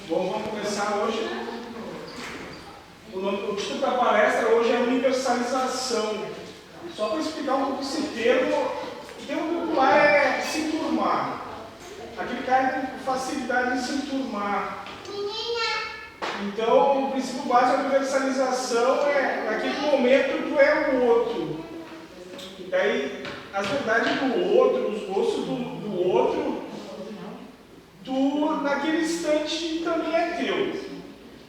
Bom, vamos começar hoje. O título da palestra hoje é universalização. Só para explicar um pouco esse termo, o termo popular é se enturmar. Aquele cara tem facilidade de se enturmar. Então, o princípio básico da universalização é naquele momento tu é o outro. E daí, as verdades do outro, os gostos do outro, tu naquele instante também é teu.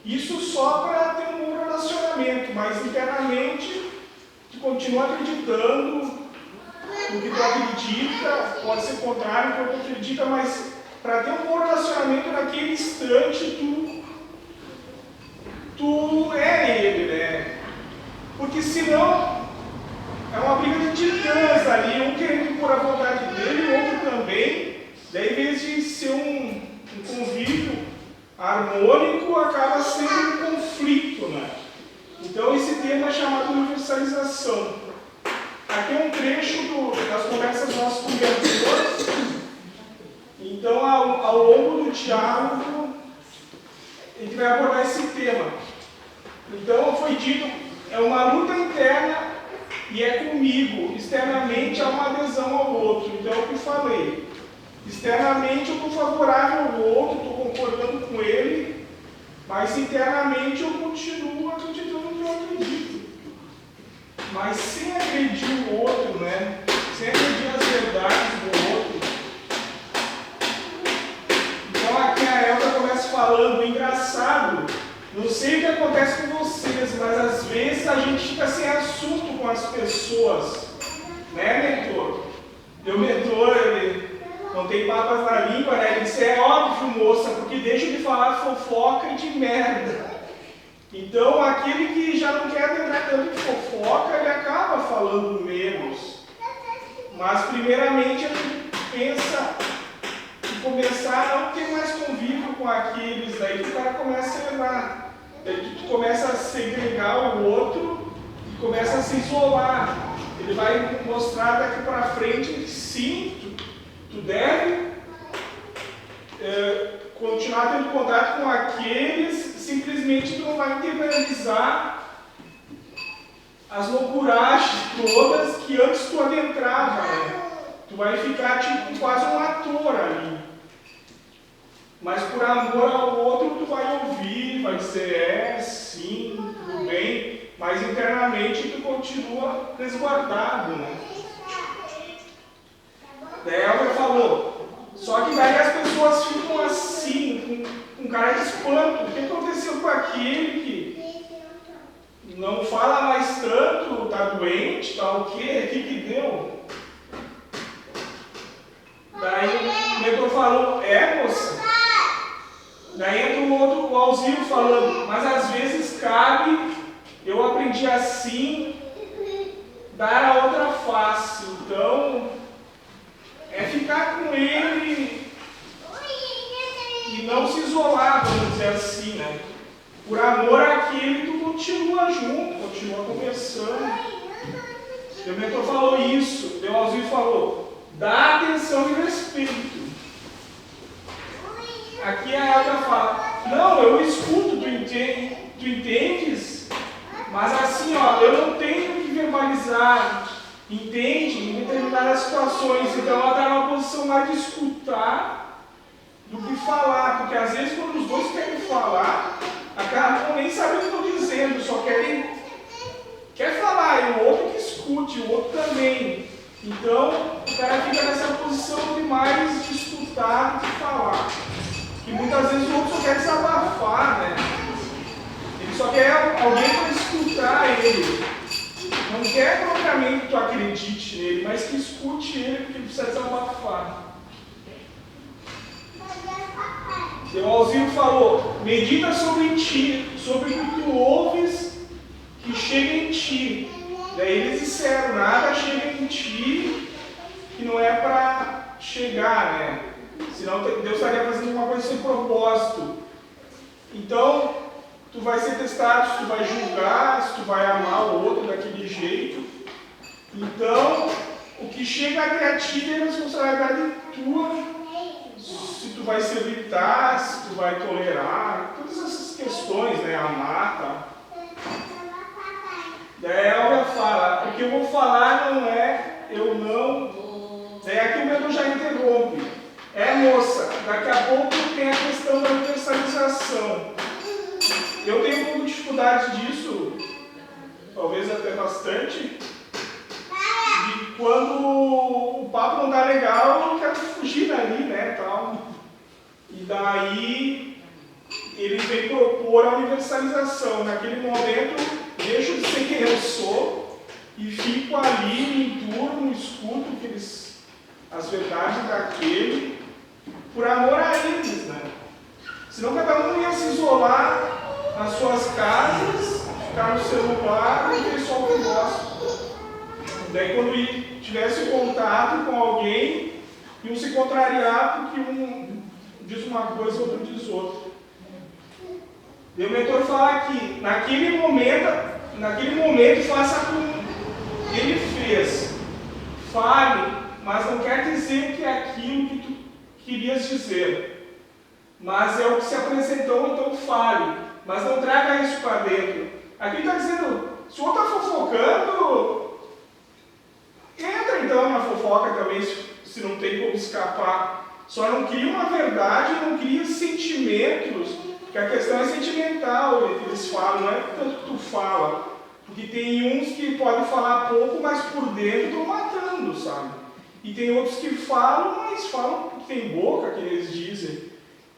Isso só para ter um bom relacionamento, mas internamente tu continua acreditando no que tu acredita, pode ser contrário do que tu acredita, mas para ter um bom relacionamento naquele instante tu é ele, né? Porque senão é uma briga de titãs ali, um querendo impor a vontade dele, o outro também. Daí, em vez de ser um convívio harmônico, acaba sendo um conflito, né? Então, esse tema é chamado universalização. Aqui é um trecho das conversas nossas com mentores. Então, ao longo do diálogo, a gente vai abordar esse tema. Então, foi dito, é uma luta interna e é comigo. Externamente, há uma adesão ao outro. Então, é o que eu falei. Externamente, eu estou favorável ao outro, estou concordando com ele, mas internamente eu continuo acreditando no que eu acredito. Mas sem agredir o outro, né? Sem agredir as verdades do outro. Então, aqui a Elka começa falando, engraçado, não sei o que acontece com vocês, mas às vezes a gente fica sem assunto com as pessoas. Né, mentor? Meu mentor, ele não tem papas na língua, né? Ele disse, é óbvio, moça, porque deixa de falar fofoca e de merda. Então, aquele que já não quer adentrar tanto de fofoca, ele acaba falando menos. Mas, primeiramente, ele pensa em começar a não ter mais convívio com aqueles, daí que o cara começa a errar. Daí tu começa a segregar o outro e começa a se isolar. Ele vai mostrar daqui para frente que sim, tu deve continuar tendo contato com aqueles, simplesmente tu não vai internalizar as loucuragens todas que antes tu adentrava, né? Tu vai ficar tipo quase um ator ali. Mas por amor ao outro tu vai ouvir, vai dizer sim, tudo bem, mas internamente tu continua resguardado, né? Daí a Elka falou, só que daí as pessoas ficam assim, com cara de espanto. O que aconteceu com aquele que não fala mais tanto, tá doente, tá o quê? O que deu? Daí o mentor falou, moça. Daí entra o outro, o Alziro falando, mas às vezes cabe, eu aprendi assim, dar a outra face. Então, é ficar com ele e não se isolar, vamos dizer assim, né? Por amor àquele, tu continua junto, continua conversando. O mentor falou isso, o Alziro falou, dá atenção e respeito. Aqui a Elka fala, não, eu escuto, tu entendes? Mas assim, ó, eu não tenho que verbalizar, entende? Em determinadas situações, então ela está numa posição mais de escutar do que falar, porque às vezes quando os dois querem falar, acabam nem sabendo o que estão dizendo, só quer falar, e o outro que escute, o outro também. Então, o cara fica nessa posição de mais de escutar do que falar. E muitas vezes o outro só quer desabafar, né? Ele só quer alguém para escutar ele. Não quer propriamente que tu acredite nele, mas que escute ele, porque ele precisa desabafar. O Alziro falou, medita sobre ti, sobre o que tu ouves que chega em ti. Daí eles disseram, nada chega em ti que não é para chegar, né? Senão Deus estaria fazendo uma coisa sem propósito. Então, tu vai ser testado se tu vai julgar, se tu vai amar o outro daquele jeito. Então, o que chega até a ti é responsabilidade tua se tu vai se evitar, se tu vai tolerar, todas essas questões, né? Amar, tá? Daí a Elvia fala, o que eu vou falar não é, eu não... Daí aqui o mentor já interrompe. Moça, daqui a pouco tem a questão da universalização. Eu tenho um pouco de dificuldade disso, talvez até bastante, de quando o papo não tá legal, eu quero fugir dali, né, tal. E daí ele vem propor a universalização. Naquele momento, deixo de ser quem eu sou e fico ali, me enturmo, escuto as verdades daquele, por amor a eles, né? Senão cada um ia se isolar nas suas casas, ficar no celular e ver só o que gosta. Daí quando tivesse contato com alguém, iam se contrariar porque um diz uma coisa e outro diz outra. E o mentor fala aqui, naquele momento faça como ele fez. Fale, mas não quer dizer que é aquilo que tu querias dizer. Mas é o que se apresentou, então fale. Mas não traga isso para dentro. Aqui está dizendo, se o outro está fofocando, entra então na fofoca também, se não tem como escapar. Só não cria uma verdade, não cria sentimentos, porque a questão é sentimental, eles falam, não é tanto que tu fala. Porque tem uns que podem falar pouco, mas por dentro estão matando, sabe? E tem outros que falam, mas falam porque tem boca, que eles dizem.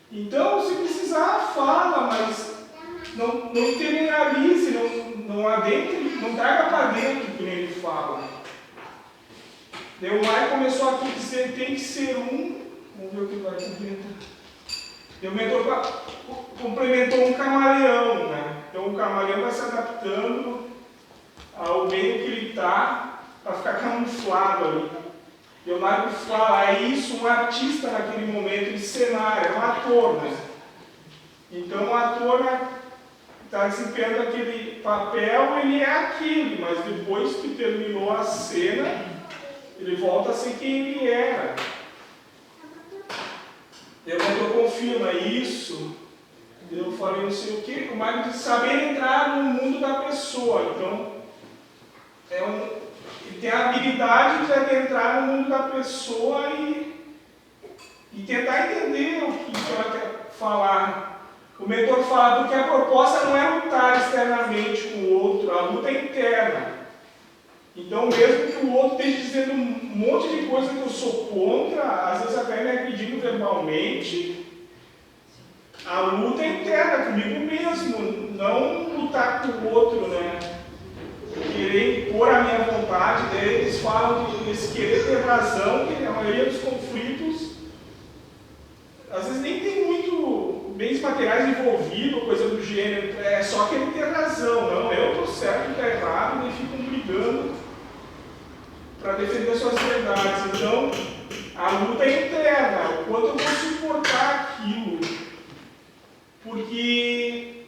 Então, se precisar, fala, mas não internalize, não adentre, não traga para dentro que nem ele fala. Daí o Mai começou aqui a dizer que tem que ser um. Vamos ver o que vai complementar. E o mentor complementou um camaleão, né? Então o camaleão vai se adaptando ao meio que ele está para ficar camuflado ali. Leonardo fala, é isso, um artista naquele momento de cenário, é um ator, né? Então o ator está desempenhando aquele papel, ele é aquele, mas depois que terminou a cena, ele volta a ser quem ele era. Leonardo confirma isso. Eu falei não sei o que, o Mário diz saber entrar no mundo da pessoa. Então, ele tem a habilidade de adentrar no mundo da pessoa e tentar entender o que ela quer falar. O mentor fala porque a proposta não é lutar externamente com o outro, a luta é interna. Então, mesmo que o outro esteja dizendo um monte de coisa que eu sou contra, às vezes até me agredindo verbalmente, a luta é interna comigo mesmo, não lutar com o outro, né? Querer impor a minha vontade, daí eles falam que eles querer ter razão, que a maioria dos conflitos, às vezes nem tem muito bens materiais envolvidos, coisa do gênero, é só querer ter razão, não, eu estou certo, está errado, e ficam brigando para defender suas verdades. Então, a luta é interna, o quanto eu vou suportar aquilo. Porque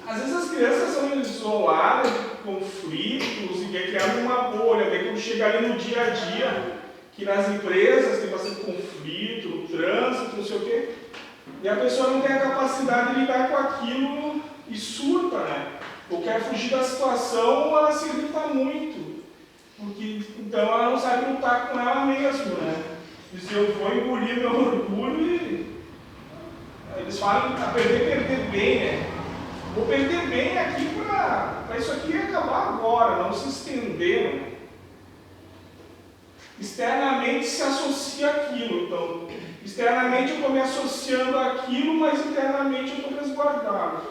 às vezes as crianças são isoladas de conflitos e quer criar uma bolha, daí quando chega ali no dia a dia, que nas empresas tem bastante conflito, trânsito, não sei o quê, e a pessoa não tem a capacidade de lidar com aquilo e surta, né? Ou quer fugir da situação, ou ela se irrita muito. Porque então ela não sabe lutar com ela mesma, né? Diz, eu vou engolir meu orgulho e eles falam perder bem, né? Vou perder bem aqui para isso aqui acabar agora, não se estender, né? Externamente se associa aquilo, então, externamente eu estou me associando àquilo, mas internamente eu estou resguardado.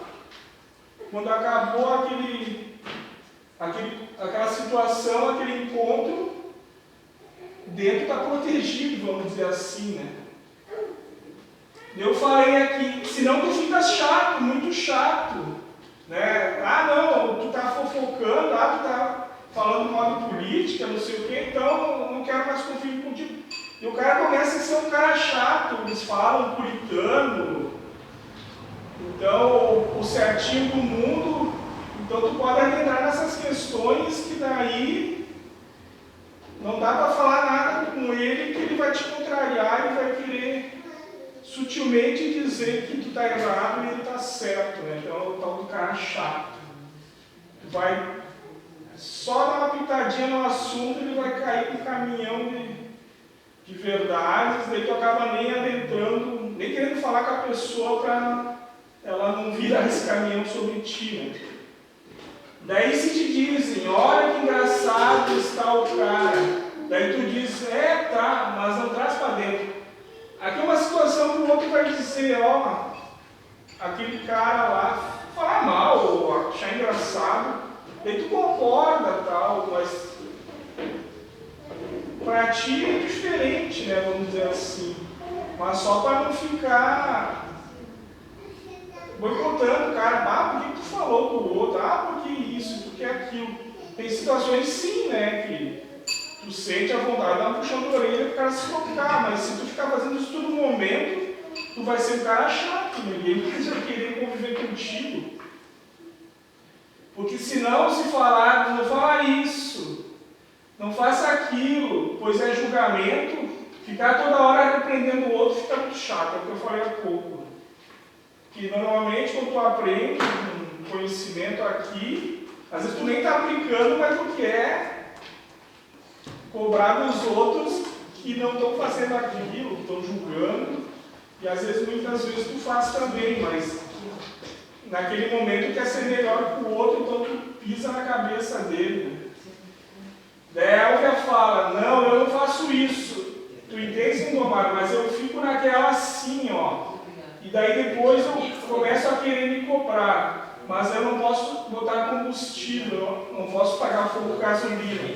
Quando acabou aquela situação, aquele encontro, dentro está protegido, vamos dizer assim, né? Eu falei aqui, senão tu fica chato, muito chato, né? Ah não, tu tá fofocando, tu tá falando mal de política, não sei o que, então não quero mais conflito contigo. E o cara começa a ser um cara chato, eles falam puritano, então o certinho do mundo, então tu pode adentrar nessas questões que daí não dá para falar nada com ele que ele vai te contrariar e vai querer sutilmente dizer que tu está errado e ele está certo, né? Então é o tal do cara chato. Tu vai só dar uma pitadinha no assunto, ele vai cair com um caminhão de verdades, daí tu acaba nem adentrando, nem querendo falar com a pessoa para ela não virar esse caminhão sobre ti, né? Daí se te dizem, olha que engraçado está o cara, daí tu diz, tá, mas não traz para dentro. Aqui é uma situação que o outro vai dizer, ó, aquele cara lá, falar mal ou achar engraçado, daí tu concorda tal, mas para ti é diferente, né, vamos dizer assim, mas só para não ficar boicotando o cara, por que tu falou pro outro, por que isso, por que aquilo. Tem situações sim, né, que tu sente a vontade de dar um puxão de orelha pro cara se tocar, mas se tu ficar fazendo isso todo momento, tu vai ser um cara chato, ninguém vai querer conviver contigo. Porque senão se falar, não fala isso, não faça aquilo, pois é julgamento, ficar toda hora repreendendo o outro fica muito chato, é o que eu falei há pouco. Que normalmente quando tu aprende um conhecimento aqui, às vezes tu nem está aplicando, mas tu quer cobrar dos outros que não estão fazendo aquilo, que estão julgando, e às vezes, muitas vezes tu faz também, mas naquele momento quer ser melhor que o outro, então tu pisa na cabeça dele. Daí a Elvia fala, não, eu não faço isso, tu entende, Lindomar, mas eu fico naquela assim, ó. E daí depois eu começo a querer me cobrar, mas eu não posso botar combustível, não posso pagar fogo gasolina.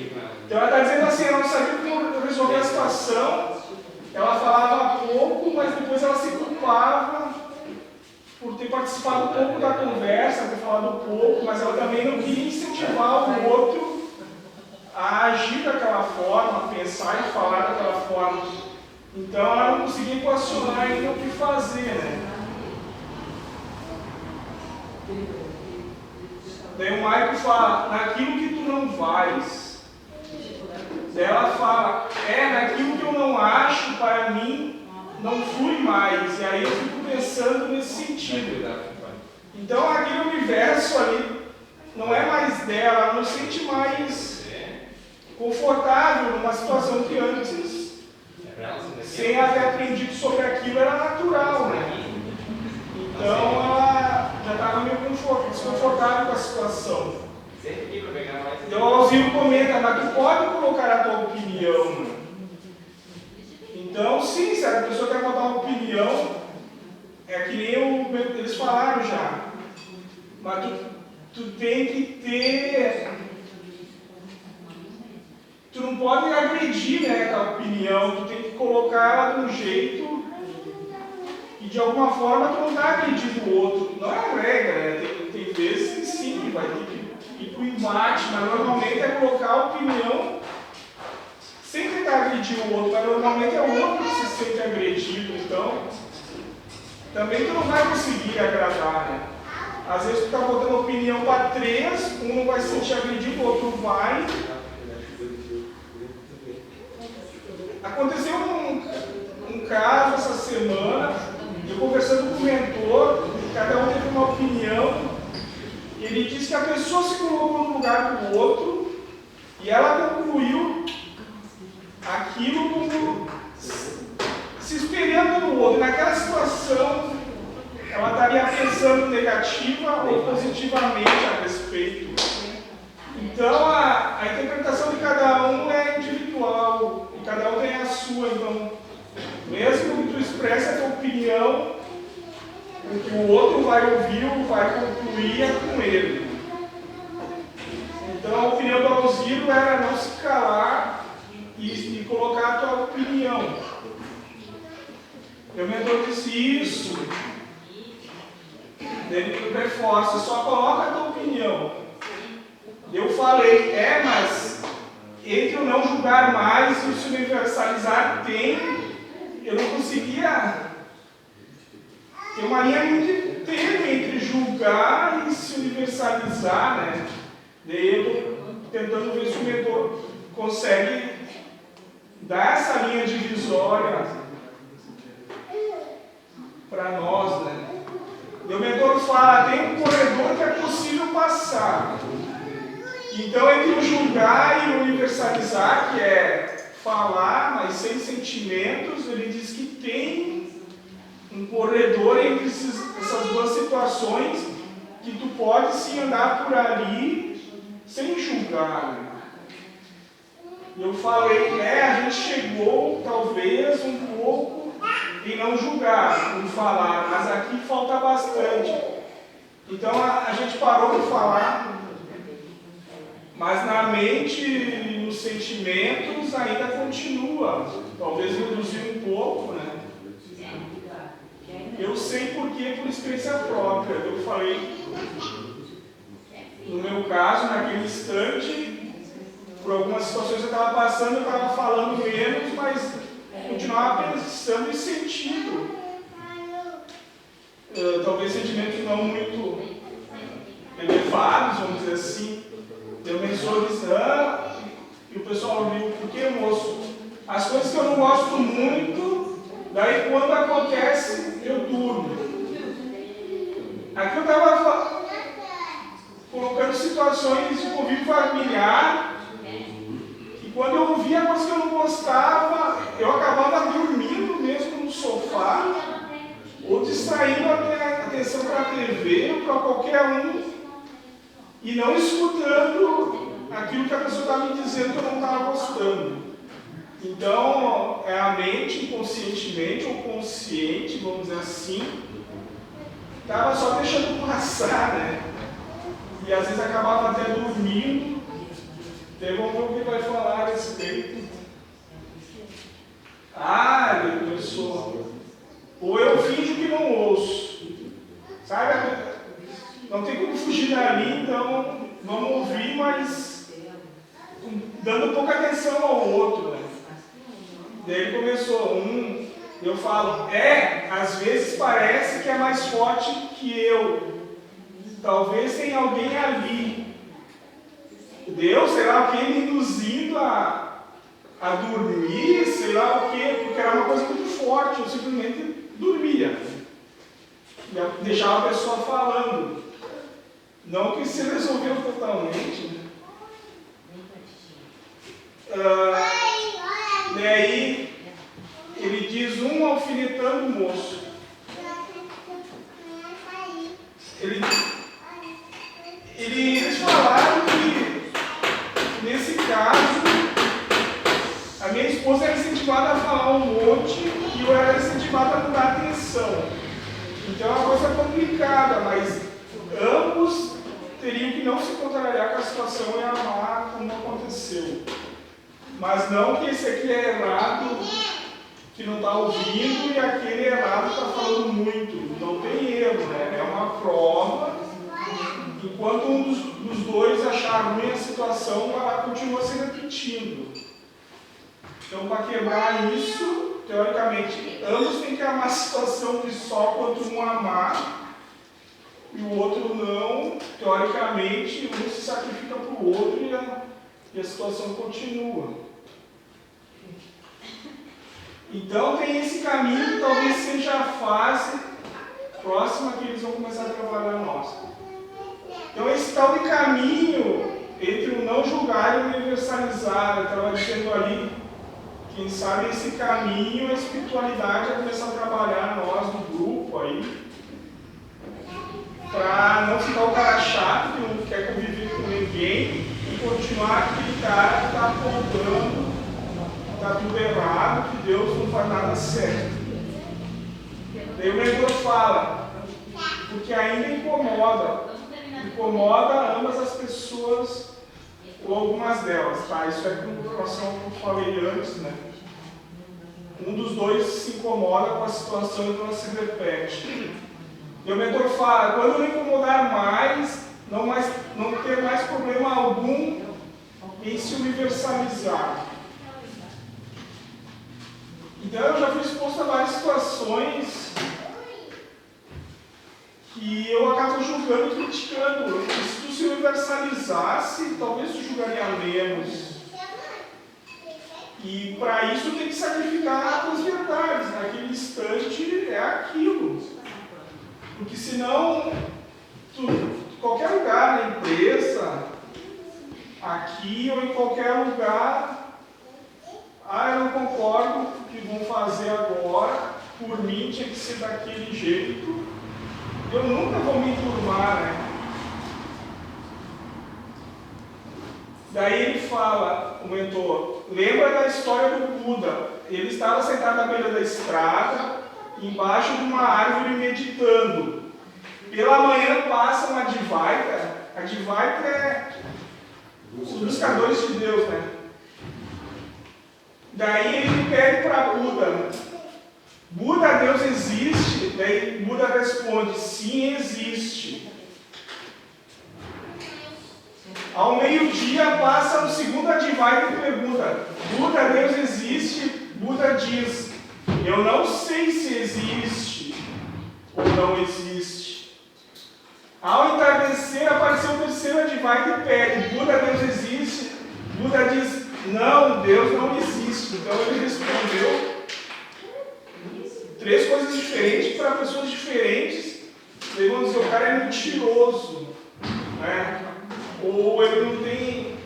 Então ela está dizendo assim, ela não sabia como resolver a situação, ela falava pouco, mas depois ela se culpava por ter participado pouco da conversa, ter falado pouco, mas ela também não queria incentivar o outro a agir daquela forma, a pensar e falar daquela forma. Então ela não conseguia equacionar ainda o que fazer, né? Daí o Maico fala, naquilo que tu não vais. Daí ela fala, naquilo que eu não acho, para mim, não flui mais. E aí eu fico pensando nesse sentido. Então aquele universo ali não é mais dela, ela não se sente mais confortável numa situação que antes, sem ela ter aprendido sobre aquilo, era natural, né? Então ela já estava meio desconfortável com a situação. Então o Alziro comenta, mas tu pode colocar a tua opinião, né? Então sim, se a pessoa quer botar uma opinião, é que nem eles falaram já, mas tu tem que ter... Tu não pode agredir, né, a opinião, tu tem que colocar ela de um jeito e de alguma forma tu não está agredindo o outro. Não é regra, né? Tem vezes que sim, que vai ter que ir para o embate, mas normalmente é colocar a opinião sem tentar agredir o outro, mas normalmente é o outro que se sente agredido, então também tu não vai conseguir agradar, né? Às vezes tu está botando opinião para 3, um não vai se sentir agredido, o outro vai. Aconteceu um caso essa semana, eu conversando com o mentor, cada um teve uma opinião, e ele disse que a pessoa se colocou no lugar do outro, e ela concluiu aquilo como se espelhando no outro. Naquela situação, ela estaria pensando negativa ou positivamente a respeito. Então, a interpretação de cada um é individual, e cada um tem a sua. Então, mesmo que tu expresse a tua opinião, o que o outro vai ouvir ou vai concluir é com ele. Então, a opinião do Alziro era não se calar e colocar a tua opinião. Meu mentor disse isso, ele reforça, só coloca a tua opinião. Eu falei, mas entre o não julgar mais e o se universalizar eu não conseguia ter uma linha muito tênue entre julgar e se universalizar, né? Daí eu estou tentando ver se o mentor consegue dá essa linha divisória para nós, né? O mentor fala, tem um corredor que é possível passar. Então, entre o julgar e o universalizar, que é falar, mas sem sentimentos, ele diz que tem um corredor entre essas duas situações que tu pode sim andar por ali sem julgar. Eu falei, a gente chegou talvez um pouco em não julgar, em falar, mas aqui falta bastante. Então a gente parou de falar, mas na mente e nos sentimentos ainda continua. Talvez reduzir um pouco, né? Eu sei porque por experiência própria. Eu falei, no meu caso, naquele instante, por algumas situações eu estava passando, eu estava falando menos, mas continuava pensando e sentindo. Talvez sentimentos não muito elevados, vamos dizer assim. Eu menciono, e o pessoal viu, por que, moço? As coisas que eu não gosto muito, daí quando acontece, eu durmo. Aqui eu estava colocando situações de convívio familiar, e quando eu ouvia coisas que eu não gostava, eu acabava dormindo mesmo no sofá, ou distraindo a minha atenção para a TV ou para qualquer um, e não escutando aquilo que a pessoa estava me dizendo que eu não estava gostando. Então, é a mente inconscientemente ou consciente, vamos dizer assim, estava só deixando passar, né? E às vezes acabava até dormindo. Vamos ver o que vai falar a respeito. Ele começou. Ou eu finjo que não ouço. Sabe? Não tem como fugir dali, então vamos ouvir, mas dando pouca atenção ao outro, né? Daí ele começou, eu falo, às vezes parece que é mais forte que eu. Talvez tem alguém ali. Deus, sei lá o que, me induzindo a dormir, sei lá o que, porque era uma coisa muito forte, eu simplesmente dormia. E deixava a pessoa falando. Não que se resolveu totalmente, né? Daí ele diz alfinetando o moço. Eles falaram que nesse caso a minha esposa era incentivada a falar um monte e eu era incentivada a não dar atenção. Então é uma coisa complicada, mas ambos teriam que não se contrariar com a situação e amar como aconteceu. Mas não que esse aqui é errado, que não está ouvindo, e aquele errado está falando muito. Não tem erro, né? É uma prova. Enquanto um dos dois achar ruim a situação, ela continua se repetindo. Então, para quebrar isso, teoricamente, ambos têm que amar a situação de só quanto um amar, e o outro não. Teoricamente, um se sacrifica para o outro e a situação continua. Então tem esse caminho que talvez seja a fase próxima que eles vão começar a trabalhar nós. Então esse tal de caminho entre o não julgar e o universalizar, eu estava dizendo ali, quem sabe esse caminho, a espiritualidade vai começar a trabalhar nós no grupo aí, para não ficar o cara chato que não quer conviver com ninguém e continuar aquele cara que está apontando está tudo errado, que Deus não faz nada certo. Daí o mentor fala, porque ainda incomoda ambas as pessoas, ou algumas delas, tá? Isso é com relação ao que eu falei antes, né? Um dos dois se incomoda com a situação e ela se repete. E o mentor fala, quando não incomodar mais, não ter mais problema algum em se universalizar. Então eu já fui exposto a várias situações que eu acabo julgando e criticando. Se tu se universalizasse, talvez tu julgaria menos. E para isso tem que sacrificar as verdades. Naquele instante é aquilo. Porque senão, qualquer lugar, na empresa, aqui ou em qualquer lugar, eu não concordo com o que vão fazer agora, por mim tinha que ser daquele jeito, eu nunca vou me enturmar, né? Daí ele fala, o mentor, lembra da história do Buda. Ele estava sentado à beira da estrada, embaixo de uma árvore meditando. Pela manhã passa uma Advaita. Advaita é os buscadores de Deus, né? Daí ele pede para Buda, Buda, Deus existe? Daí Buda responde, sim, existe. Ao meio-dia passa o segundo Advaita e pergunta, Buda, Deus existe? Buda diz, eu não sei se existe ou não existe. Ao entardecer apareceu o terceiro Advaita e pede, Buda, Deus existe? Buda diz, não, Deus não existe. Então ele respondeu 3 coisas diferentes para pessoas diferentes. Daí vão dizer, o cara é mentiroso, né? Ou ele não tem,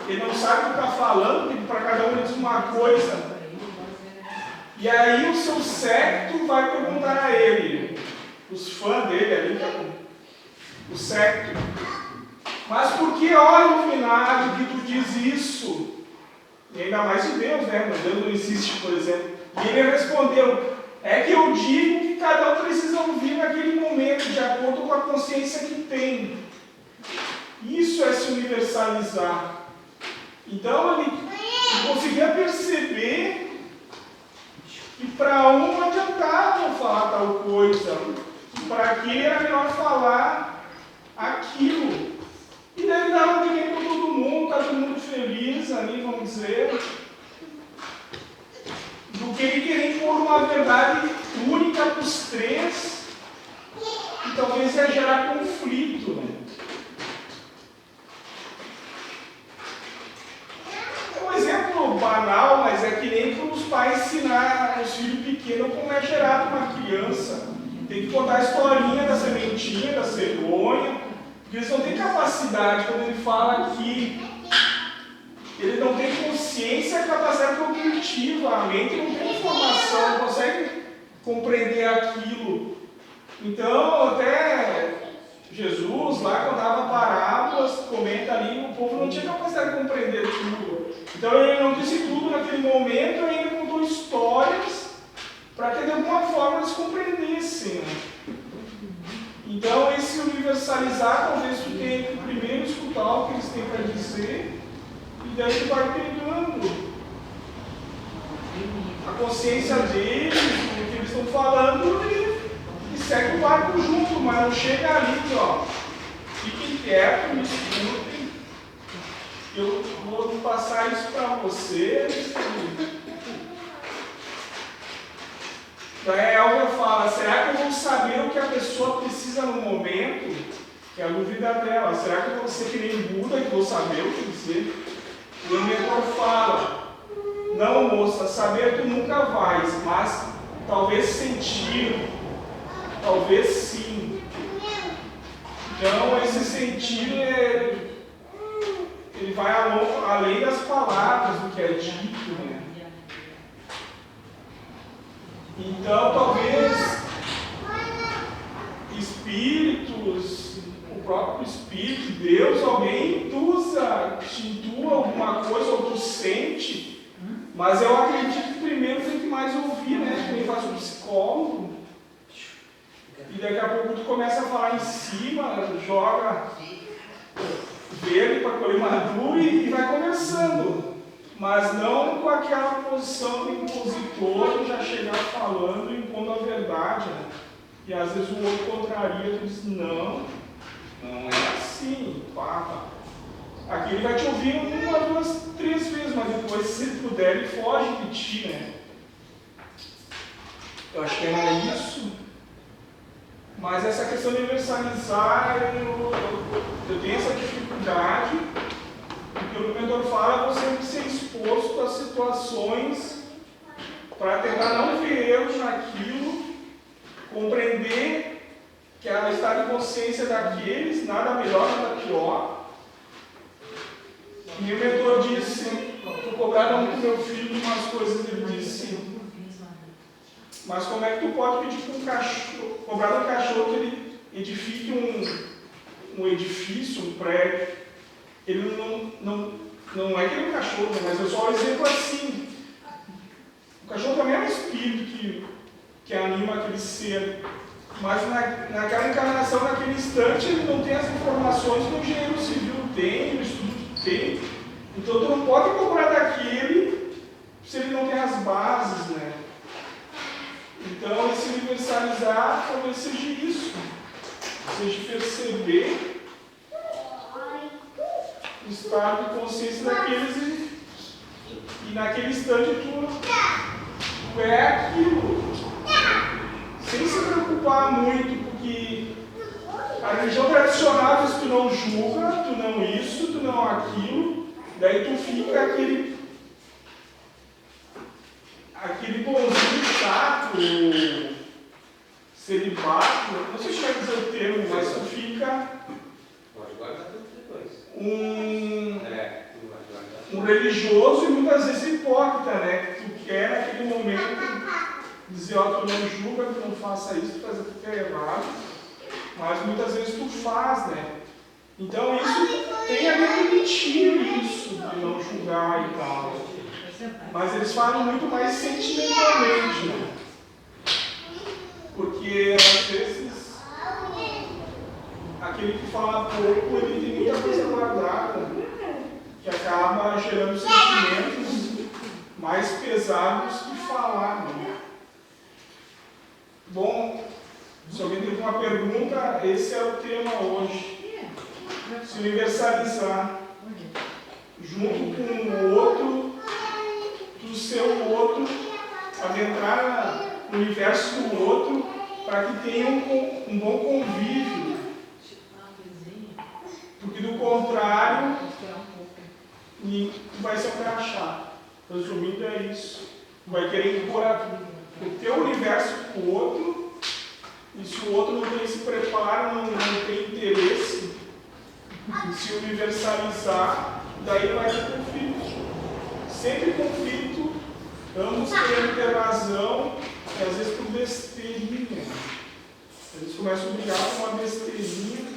ele não sabe o que está falando, porque para cada um ele diz uma coisa. E aí o seu séquito vai perguntar a ele, os fãs dele ali, o séquito, mas por que, ó iluminado, que tu diz isso? E ainda mais de Deus, né? Mas Deus não existe, por exemplo. E ele respondeu, é que eu digo que cada um precisa ouvir naquele momento, de acordo com a consciência que tem. Isso é se universalizar. Então ele conseguia perceber que para um não adiantava falar tal coisa, para aquele era melhor falar aquilo. E daí ele dava de bem com todo mundo, está todo mundo feliz ali, vamos dizer, do que ele querer impor uma verdade única para os 3, e talvez ia gerar conflito, né? É um exemplo banal, mas é que nem para os pais ensinar os filhos pequenos como é gerado uma criança. Tem que contar a historinha da sementinha, da cegonha, porque eles não têm capacidade, quando ele fala aqui, eles não têm consciência e capacidade cognitiva, a mente não tem informação, não consegue compreender aquilo. Então, até Jesus lá contava parábolas, comenta ali, o povo não tinha capacidade de compreender tudo. Então ele não disse tudo naquele momento, ainda contou histórias para que de alguma forma eles compreendessem, né? Então esse universalizar, talvez tu tenha que primeiro escutar o que eles têm para dizer, e daí tu vai pegando a consciência deles, o que eles estão falando, e segue o barco junto, mas não chega ali, ó, fiquem quietos, me escutem, eu vou passar isso para vocês. Daí a Elvia fala, será que eu vou saber o que a pessoa precisa no momento? Que é a dúvida dela, será que eu vou ser que nem Buda, que vou saber o que dizer? E o mentor fala, não moça, saber tu nunca vais, mas talvez sentir, talvez sim. Então esse sentir, ele vai além das palavras, do que é dito, né? Então talvez espíritos, o próprio Espírito, Deus, alguém te intua alguma coisa, ou tu sente, mas eu acredito que primeiro tem que mais ouvir, né? Que nem faz um psicólogo, e daqui a pouco tu começa a falar em cima, joga verde para colher maduro e vai conversando, mas não com aquela posição de impositor, já chegar falando e impondo a verdade, né? E às vezes o outro contraria, tu diz, não é assim, pá. Aqui ele vai te ouvir 1, 2, 3 vezes, mas depois, se puder, ele foge de ti, né? Eu acho que era isso. Mas essa questão de universalizar, eu tenho essa dificuldade, Porque o que o mentor fala é você tem que ser exposto a situações para tentar não ver erros naquilo, compreender que o estado de consciência daqueles, nada melhor, nada pior. E o mentor disse, tu cobrava muito meu filho umas coisas, ele disse, mas como é que tu pode pedir para um cachorro, cobrar um cachorro que ele edifique um edifício, um prédio? Ele não é que ele é um cachorro, mas eu só exemplo assim. O cachorro também é um espírito que anima aquele ser. Mas naquela encarnação, naquele instante, ele não tem as informações que o engenheiro civil tem, o estudo tem. Então tu não pode cobrar daquele se ele não tem as bases, né? Então esse universalizar talvez seja isso. Seja perceber o estado de consciência daqueles e naquele instante tu é aquilo. Sem se preocupar muito, porque a religião tradicional diz que tu não julga, tu não isso, tu não aquilo, daí tu fica aquele bonzinho chato, celibato, não sei se vai dizer o termo, mas tu fica um religioso e muitas vezes hipócrita, né? Tu quer naquele momento dizer, ó, tu não julga, tu não faça isso, tu faz aquilo que é errado, mas muitas vezes tu faz, né? Então isso tem a permitir isso, de não julgar e tal. Mas eles falam muito mais sentimentalmente, né? Porque às vezes aquele que fala pouco, ele tem muita coisa guardada, que acaba gerando sentimentos mais pesados que falar, né? Bom, se alguém tem uma pergunta, esse é o tema hoje. Se universalizar junto com o outro, do seu outro, adentrar no universo do outro, para que tenha um bom convívio. Porque do contrário, tu vai se crachá. Resumindo, é isso. Tu vai querer impor o teu universo para o outro, e se o outro não tem esse preparo, não tem interesse em se universalizar, daí vai ter conflito. Sempre conflito, ambos querendo ter razão, e às vezes por besteirinha. Eles começam a brigar com uma besteirinha,